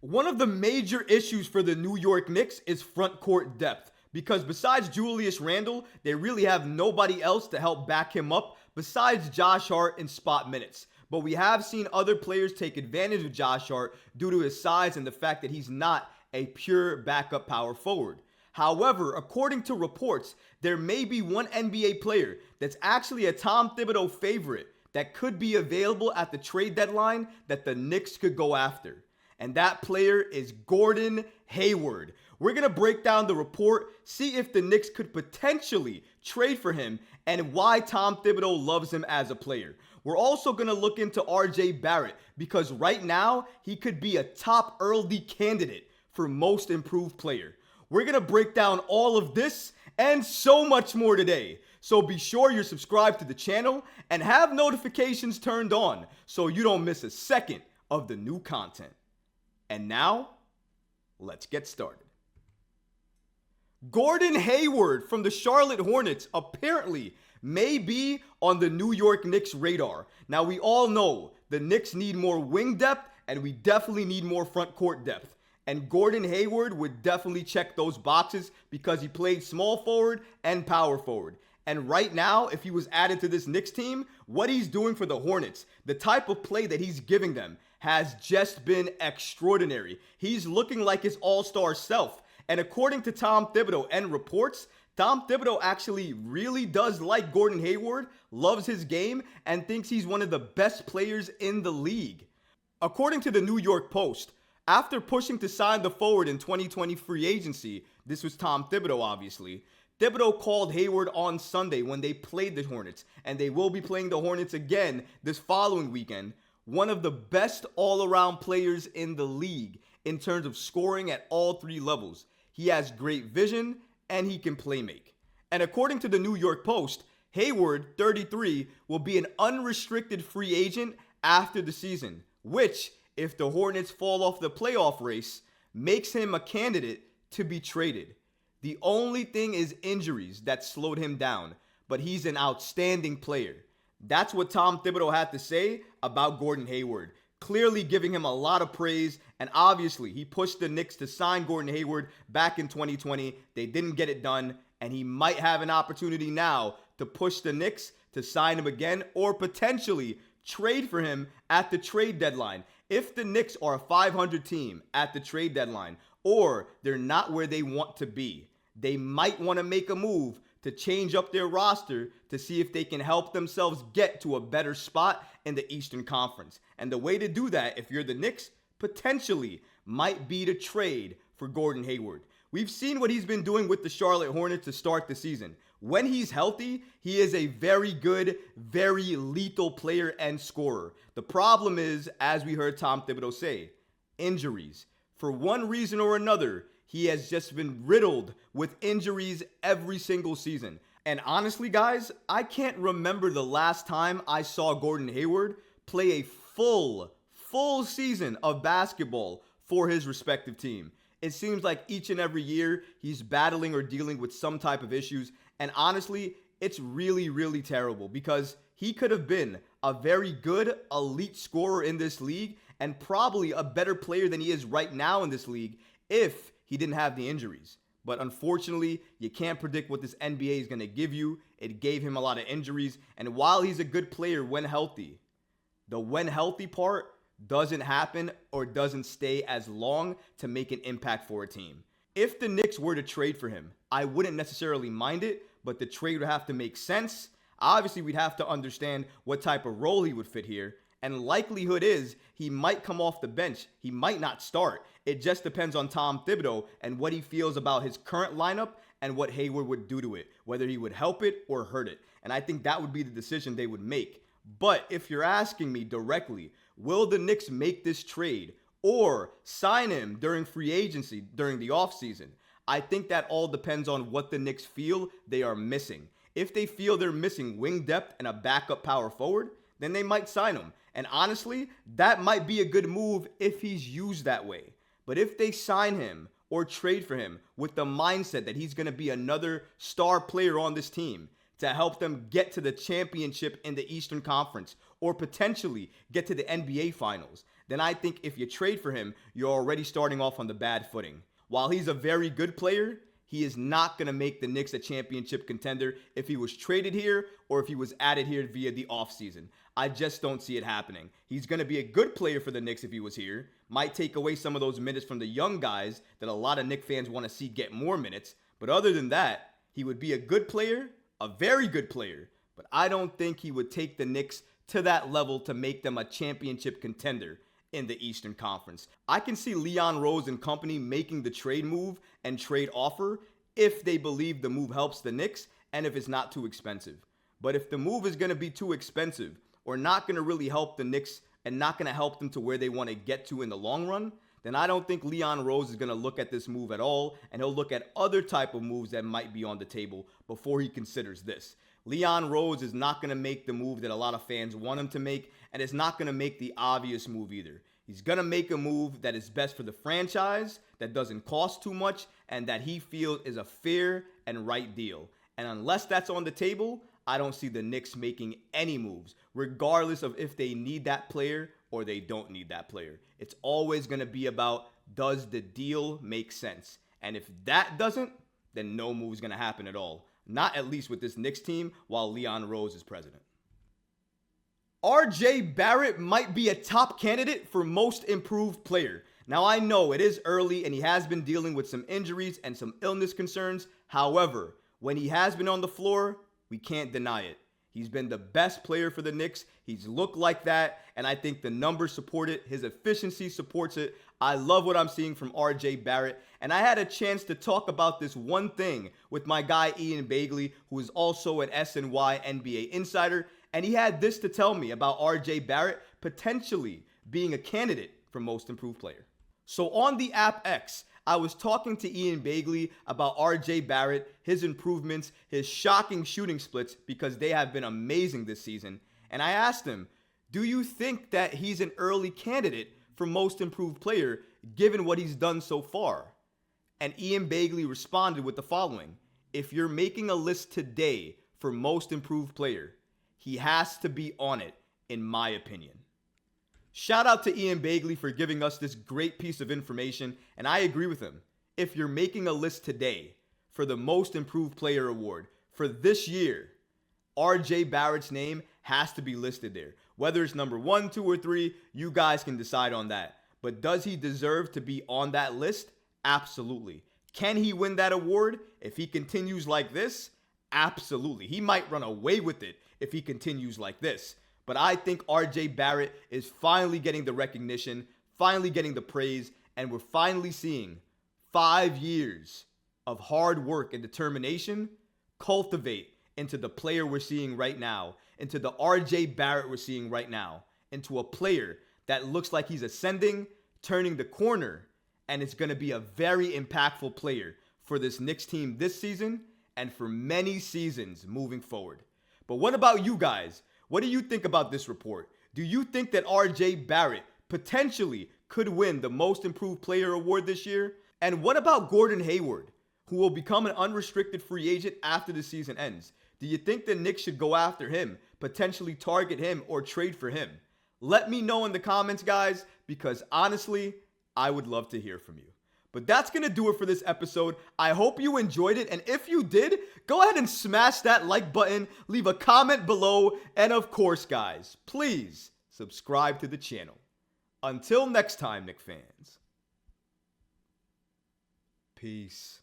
One of the major issues for the New York Knicks is front court depth, because besides Julius Randall, they really have nobody else to help back him up besides Josh Hart in spot minutes. But we have seen other players take advantage of Josh Hart due to his size and the fact that he's not a pure backup power forward. However, according to reports, there may be one NBA player that's actually a Tom Thibodeau favorite that could be available at the trade deadline that the Knicks could go after. And that player is Gordon Hayward. We're going to break down the report, see if the Knicks could potentially trade for him, and why Tom Thibodeau loves him as a player. We're also going to look into RJ Barrett, because right now, he could be a top early candidate for most improved player. We're going to break down all of this and so much more today. So be sure you're subscribed to the channel and have notifications turned on so you don't miss a second of the new content. And now, let's get started. Gordon Hayward from the Charlotte Hornets apparently may be on the New York Knicks radar. Now, we all know the Knicks need more wing depth, and we definitely need more front court depth. And Gordon Hayward would definitely check those boxes because he played small forward and power forward. And right now, if he was added to this Knicks team, what he's doing for the Hornets, the type of play that he's giving them, has just been extraordinary. He's looking like his all-star self. And according to Tom Thibodeau and reports, Tom Thibodeau actually really does like Gordon Hayward, loves his game, and thinks he's one of the best players in the league. According to the New York Post, after pushing to sign the forward in 2020 free agency, this was Tom Thibodeau obviously, Thibodeau called Hayward on Sunday when they played the Hornets, and they will be playing the Hornets again this following weekend. One of the best all-around players in the league in terms of scoring at all three levels. He has great vision and he can play make. And according to the New York Post, Hayward, 33, will be an unrestricted free agent after the season, which, if the Hornets fall off the playoff race, makes him a candidate to be traded. The only thing is injuries that slowed him down, but he's an outstanding player. That's what Tom Thibodeau had to say about Gordon Hayward, clearly giving him a lot of praise, and obviously he pushed the Knicks to sign Gordon Hayward back in 2020. They didn't get it done, and he might have an opportunity now to push the Knicks to sign him again or potentially trade for him at the trade deadline. If the Knicks are a 500 team at the trade deadline, or they're not where they want to be, they might want to make a move to change up their roster to see if they can help themselves get to a better spot in the Eastern Conference. And the way to do that, if you're the Knicks, potentially might be to trade for Gordon Hayward. We've seen what he's been doing with the Charlotte Hornets to start the season. When he's healthy, he is a very good, very lethal player and scorer. The problem is, as we heard Tom Thibodeau say, injuries. For one reason or another, he has just been riddled with injuries every single season. And honestly, guys, I can't remember the last time I saw Gordon Hayward play a full season of basketball for his respective team. It seems like each and every year he's battling or dealing with some type of issues. And honestly, it's really terrible because he could have been a very good elite scorer in this league and probably a better player than he is right now in this league if he didn't have the injuries. But unfortunately, you can't predict what this NBA is going to give you. It gave him a lot of injuries. And while he's a good player when healthy, the when healthy part doesn't happen or doesn't stay as long to make an impact for a team. If the Knicks were to trade for him, I wouldn't necessarily mind it, but the trade would have to make sense. Obviously, we'd have to understand what type of role he would fit here. And likelihood is he might come off the bench. He might not start. It just depends on Tom Thibodeau and what he feels about his current lineup and what Hayward would do to it, whether he would help it or hurt it. And I think that would be the decision they would make. But if you're asking me directly, will the Knicks make this trade or sign him during free agency, during the offseason? I think that all depends on what the Knicks feel they are missing. If they feel they're missing wing depth and a backup power forward, then they might sign him. And honestly, that might be a good move if he's used that way. But if they sign him or trade for him with the mindset that he's going to be another star player on this team to help them get to the championship in the Eastern Conference or potentially get to the NBA Finals, then I think if you trade for him, you're already starting off on the bad footing. While he's a very good player, he is not going to make the Knicks a championship contender if he was traded here or if he was added here via the offseason. I just don't see it happening. He's going to be a good player for the Knicks if he was here. Might take away some of those minutes from the young guys that a lot of Knicks fans want to see get more minutes. But other than that, he would be a good player, a very good player. But I don't think he would take the Knicks to that level to make them a championship contender in the Eastern Conference. I can see Leon Rose and company making the trade move and trade offer if they believe the move helps the Knicks and if it's not too expensive. But if the move is going to be too expensive or not going to really help the Knicks and not going to help them to where they want to get to in the long run, then I don't think Leon Rose is going to look at this move at all, and he'll look at other type of moves that might be on the table before he considers this. Leon Rose is not going to make the move that a lot of fans want him to make, and is not going to make the obvious move either. He's going to make a move that is best for the franchise, that doesn't cost too much, and that he feels is a fair and right deal. And unless that's on the table, I don't see the Knicks making any moves, regardless of if they need that player or they don't need that player. It's always going to be about, does the deal make sense? And if that doesn't, then no move is going to happen at all. Not at least with this Knicks team while Leon Rose is president. RJ Barrett might be a top candidate for most improved player. Now I know it is early and he has been dealing with some injuries and some illness concerns. However, when he has been on the floor, we can't deny it. He's been the best player for the Knicks. He's looked like that, and I think the numbers support it. His efficiency supports it. I love what I'm seeing from RJ Barrett, and I had a chance to talk about this one thing with my guy Ian Bagley, who is also an SNY NBA insider, and he had this to tell me about RJ Barrett potentially being a candidate for most improved player. So on the app X, I was talking to Ian Bagley about RJ Barrett, his improvements, his shocking shooting splits, because they have been amazing this season. And I asked him, do you think that he's an early candidate for most improved player given what he's done so far? And Ian Bagley responded with the following: if you're making a list today for most improved player, he has to be on it, in my opinion. Shout out to Ian Bagley for giving us this great piece of information, and I agree with him. If you're making a list today for the Most Improved Player Award for this year, RJ Barrett's name has to be listed there. Whether it's number 1, 2, or 3, you guys can decide on that. But does he deserve to be on that list? Absolutely. Can he win that award if he continues like this? Absolutely. He might run away with it if he continues like this. But I think RJ Barrett is finally getting the recognition, finally getting the praise, and we're finally seeing 5 years of hard work and determination cultivate into the player we're seeing right now, into the RJ Barrett we're seeing right now, into a player that looks like he's ascending, turning the corner, and it's going to be a very impactful player for this Knicks team this season and for many seasons moving forward. But what about you guys? What do you think about this report? Do you think that RJ Barrett potentially could win the Most Improved Player Award this year? And what about Gordon Hayward, who will become an unrestricted free agent after the season ends? Do you think the Knicks should go after him, potentially target him, or trade for him? Let me know in the comments, guys, because honestly, I would love to hear from you. But that's going to do it for this episode. I hope you enjoyed it. And if you did, go ahead and smash that like button, leave a comment below. And of course, guys, please subscribe to the channel. Until next time, Knicks fans. Peace.